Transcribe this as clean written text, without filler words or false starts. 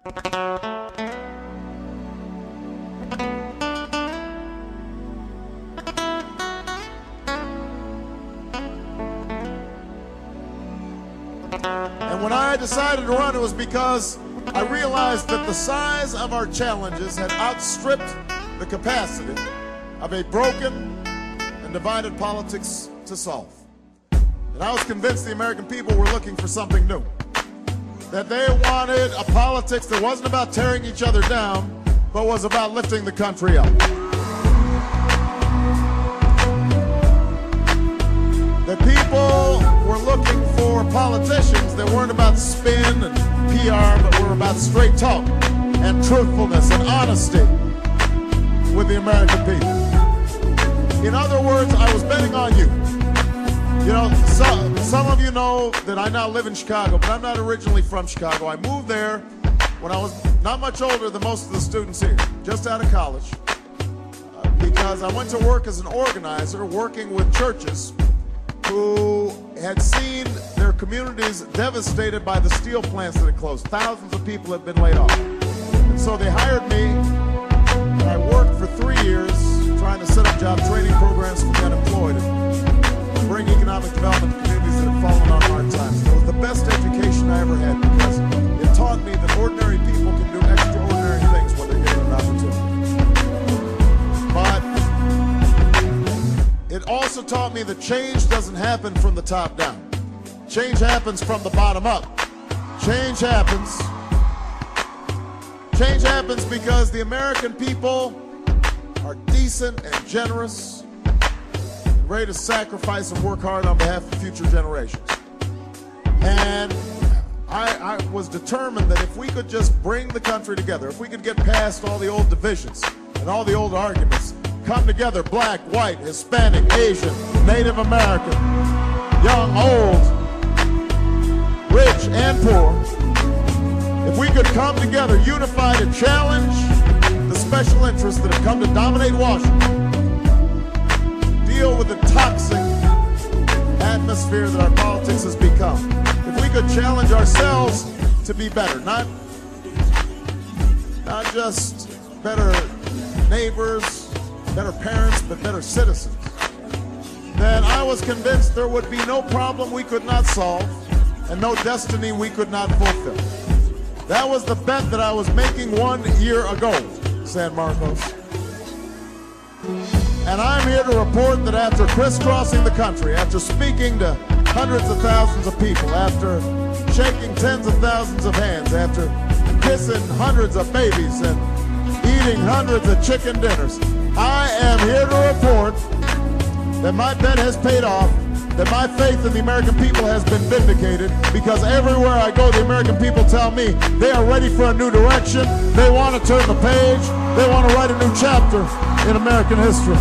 And when I decided to run, it was because I realized that the size of our challenges had outstripped the capacity of a broken and divided politics to solve. And I was convinced the American people were looking for something new. That they wanted a politics that wasn't about tearing each other down, but was about lifting the country up. The people were looking for politicians that weren't about spin and PR, but were about straight talk and truthfulness and honesty with the American people. In other words, I was betting on you. You know, some of you know that I now live in Chicago, but I'm not originally from Chicago. I moved there when I was not much older than most of the students here, just out of college, because I went to work as an organizer working with churches who had seen their communities devastated by the steel plants that had closed. Thousands of people had been laid off. And so they hired me, and I worked for 3 years trying to set up job training programs for the unemployed and bring economic development to communities that had fallen on hard times. It was the best education I ever had because it taught me that ordinary people can do extraordinary things when they're given an opportunity. But it also taught me that change doesn't happen from the top down. Change happens from the bottom up. Change happens because the American people are decent and generous, and ready to sacrifice and work hard on behalf of future generations. And I was determined that if we could just bring the country together, if we could get past all the old divisions and all the old arguments, come together, black, white, Hispanic, Asian, Native American, young, old, rich, and poor, if we could come together, unified, and challenge the special interests that have come to dominate Washington, deal with the toxic atmosphere that our politics has become. If we could challenge ourselves to be better, not just better neighbors, better parents, but better citizens, then I was convinced there would be no problem we could not solve and no destiny we could not fulfill. That was the bet that I was making 1 year ago, San Marcos. And I'm here to report that after crisscrossing the country, after speaking to hundreds of thousands of people, after shaking tens of thousands of hands, after kissing hundreds of babies and eating hundreds of chicken dinners, I am here to report that my bet has paid off, that my faith in the American people has been vindicated, because everywhere I go, the American people tell me they are ready for a new direction. They want to turn the page. They want to write a new chapter in American history.